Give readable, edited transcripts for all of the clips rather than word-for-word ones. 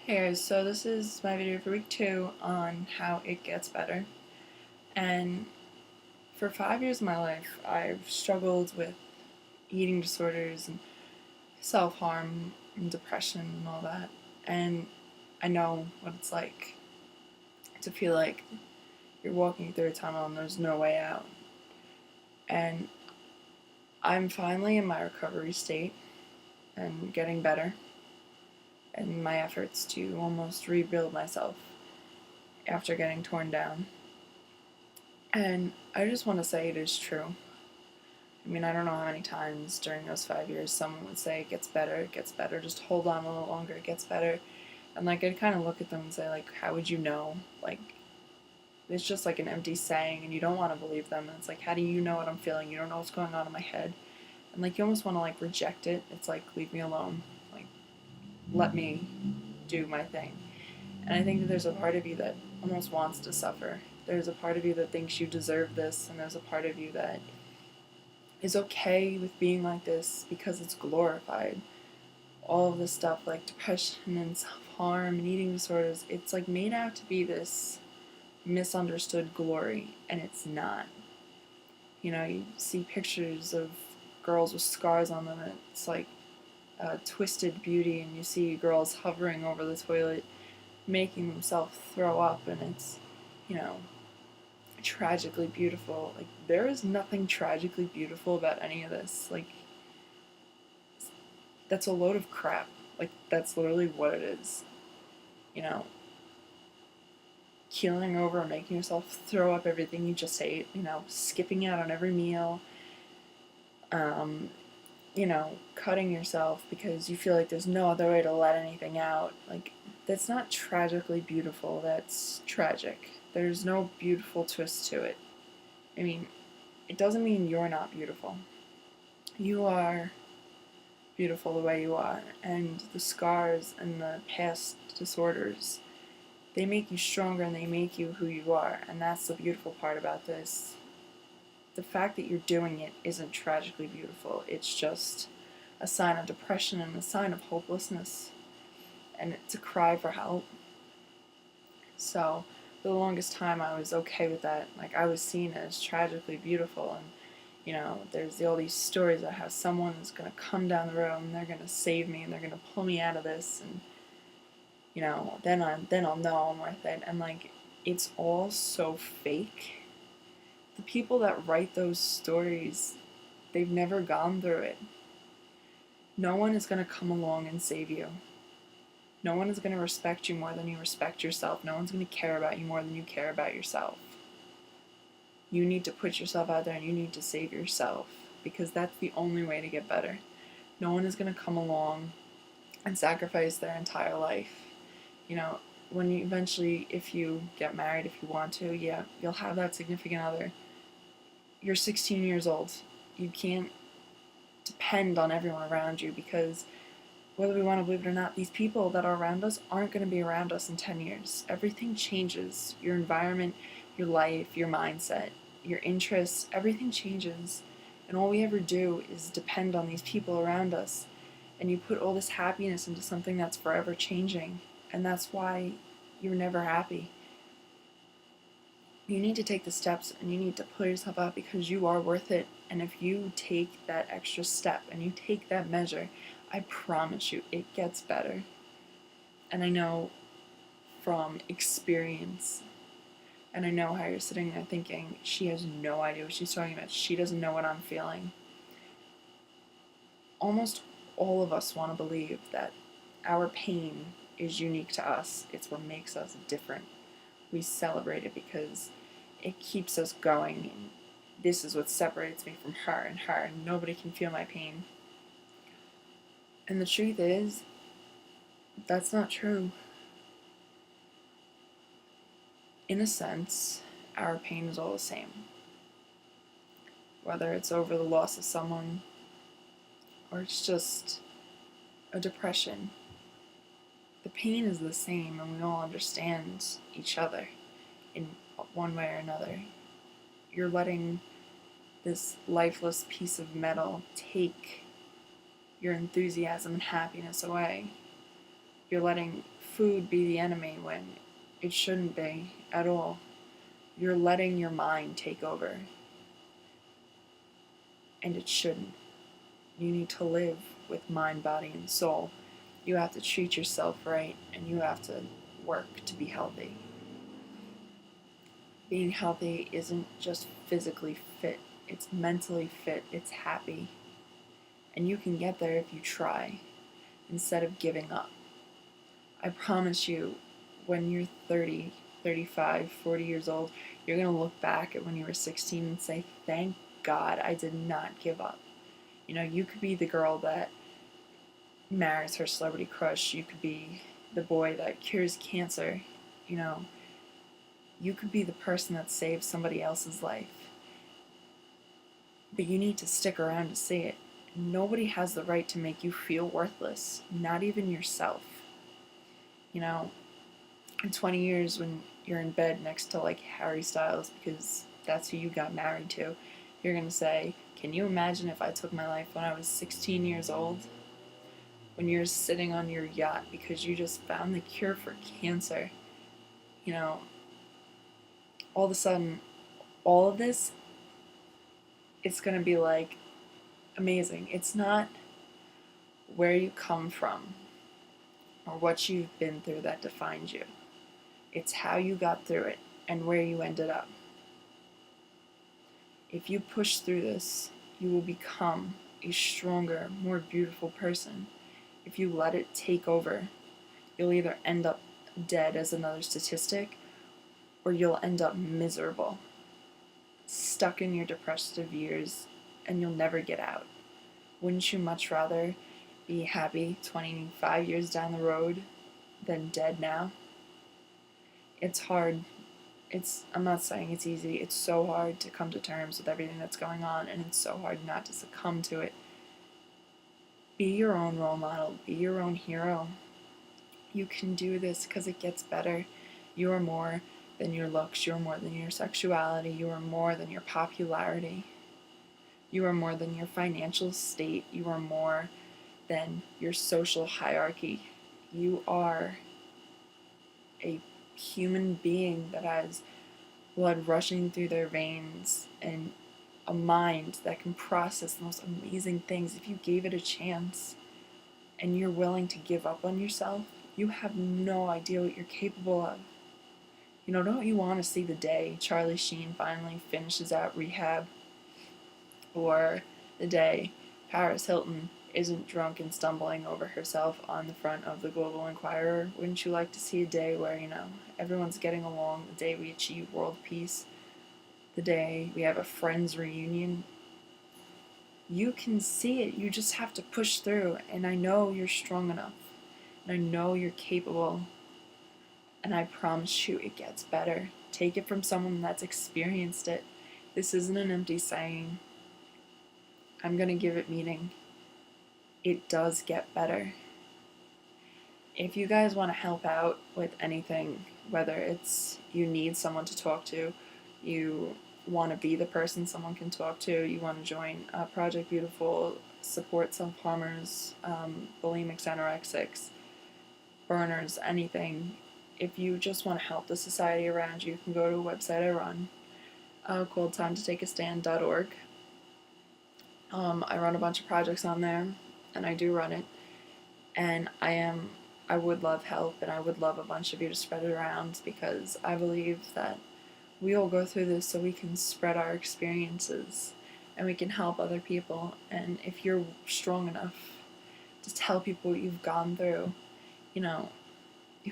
Hey guys, so this is my video for week 2 on how it gets better. And for 5 years of my life, I've struggled with eating disorders and self-harm and depression and all that. And I know what it's like to feel like you're walking through a tunnel and there's no way out. And I'm finally in my recovery state and getting better in my efforts to almost rebuild myself after getting torn down. And I just want to say it is true. I mean, I don't know how many times during those 5 years someone would say it gets better, just hold on a little longer, it gets better. And like, I'd kind of look at them and say, like, how would you know? Like, it's just like an empty saying and you don't want to believe them. And it's like, how do you know what I'm feeling? You don't know what's going on in my head. And like, you almost want to like reject it. It's like, leave me alone. Like, let me do my thing. And I think that there's a part of you that almost wants to suffer. There's a part of you that thinks you deserve this, and there's a part of you that is okay with being like this because it's glorified. All of this stuff like depression and self-harm and eating disorders, it's like made out to be this misunderstood glory, and it's not. You know, you see pictures of girls with scars on them, and it's like twisted beauty, and you see girls hovering over the toilet making themselves throw up, and it's, you know, tragically beautiful. Like, there is nothing tragically beautiful about any of this. Like, that's a load of crap. Like, that's literally what it is. You know, keeling over, making yourself throw up everything you just ate, you know, skipping out on every meal, you know, cutting yourself because you feel like there's no other way to let anything out. Like, that's not tragically beautiful, that's tragic. There's no beautiful twist to it. I mean, it doesn't mean you're not beautiful. You are beautiful the way you are, and the scars and the past disorders, they make you stronger and they make you who you are, and that's the beautiful part about this. The fact that you're doing it isn't tragically beautiful, it's just a sign of depression and a sign of hopelessness, and it's a cry for help. So for the longest time I was okay with that. Like, I was seen as tragically beautiful, and you know, there's all these stories about how someone is going to come down the road and they're going to save me and they're going to pull me out of this, and you know, then I'll know I'm worth it. And like, it's all so fake. The people that write those stories, they've never gone through it. No one is going to come along and save you. No one is going to respect you more than you respect yourself. No one's going to care about you more than you care about yourself. You need to put yourself out there and you need to save yourself, because that's the only way to get better. No one is going to come along and sacrifice their entire life. You know, when you eventually, if you get married, if you want to, yeah, you'll have that significant other. You're 16 years old. You can't depend on everyone around you, because whether we want to believe it or not, these people that are around us aren't going to be around us in 10 years. Everything changes. Your environment, your life, your mindset, your interests, everything changes. And all we ever do is depend on these people around us. And you put all this happiness into something that's forever changing. And that's why you're never happy. You need to take the steps and you need to pull yourself out, because you are worth it. And if you take that extra step and you take that measure, I promise you it gets better. And I know from experience, and I know how you're sitting there thinking, she has no idea what she's talking about. She doesn't know what I'm feeling. Almost all of us want to believe that our pain is unique to us. It's what makes us different. We celebrate it because it keeps us going, and this is what separates me from her, and nobody can feel my pain. And the truth is, that's not true. In a sense, our pain is all the same. Whether it's over the loss of someone, or it's just a depression, the pain is the same, and we all understand each other in one way or another. You're letting this lifeless piece of metal take your enthusiasm and happiness away. You're letting food be the enemy when it shouldn't be at all. You're letting your mind take over, and it shouldn't. You need to live with mind, body, and soul. You have to treat yourself right, and you have to work to be healthy. Being healthy isn't just physically fit, it's mentally fit, it's happy. And you can get there if you try, instead of giving up. I promise you, when you're 30, 35, 40 years old, you're going to look back at when you were 16 and say, thank God I did not give up. You know, you could be the girl that marries her celebrity crush. You could be the boy that cures cancer. You know, you could be the person that saves somebody else's life. But you need to stick around to see it. Nobody has the right to make you feel worthless, not even yourself. You know, in 20 years when you're in bed next to like Harry Styles because that's who you got married to, you're going to say, can you imagine if I took my life when I was 16 years old? When you're sitting on your yacht because you just found the cure for cancer. You know, all of a sudden, all of this, it's going to be like amazing. It's not where you come from or what you've been through that defines you. It's how you got through it and where you ended up. If you push through this, you will become a stronger, more beautiful person. If you let it take over, you'll either end up dead as another statistic, or you'll end up miserable, stuck in your depressive years, and you'll never get out. Wouldn't you much rather be happy 25 years down the road than dead now? It's hard. I'm not saying it's easy. It's so hard to come to terms with everything that's going on, and it's so hard not to succumb to it. Be your own role model. Be your own hero. You can do this because it gets better. You are more than your looks. You are more than your sexuality. You are more than your popularity. You are more than your financial state. You are more than your social hierarchy. You are a human being that has blood rushing through their veins and a mind that can process the most amazing things. If you gave it a chance and you're willing to give up on yourself, you have no idea what you're capable of. You know, don't you want to see the day Charlie Sheen finally finishes out rehab? Or the day Paris Hilton isn't drunk and stumbling over herself on the front of the Global Inquirer? Wouldn't you like to see a day where, you know, everyone's getting along, the day we achieve world peace, the day we have a Friends reunion? You can see it. You just have to push through. And I know you're strong enough. And I know you're capable. And I promise you it gets better. Take it from someone that's experienced it. This isn't an empty saying. I'm going to give it meaning. It does get better. If you guys want to help out with anything, whether it's you need someone to talk to, you want to be the person someone can talk to, you want to join Project Beautiful, support self-harmers, bulimics, anorexics, burners, anything. If you just want to help the society around you, you can go to a website I run called timetotakastand.org. I run a bunch of projects on there, and I do run it, and I would love help, and I would love a bunch of you to spread it around, because I believe that we all go through this so we can spread our experiences and we can help other people. And if you're strong enough to tell people what you've gone through, you know,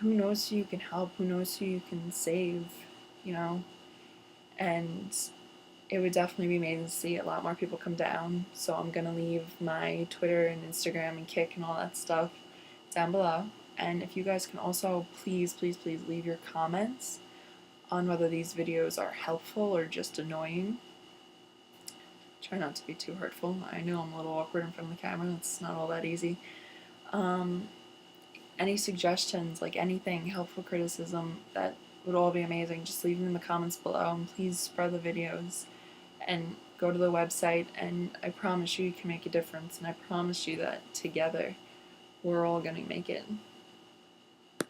who knows who you can help, who knows who you can save, you know. And it would definitely be amazing to see a lot more people come down. So I'm going to leave my Twitter and Instagram and Kick and all that stuff down below. And if you guys can also please, please, please leave your comments on whether these videos are helpful or just annoying. Try not to be too hurtful. I know I'm a little awkward in front of the camera. It's not all that easy. Any suggestions, like anything, helpful criticism, that would all be amazing. Just leave them in the comments below, and please spread the videos and go to the website, and I promise you can make a difference, and I promise you that together we're all going to make it.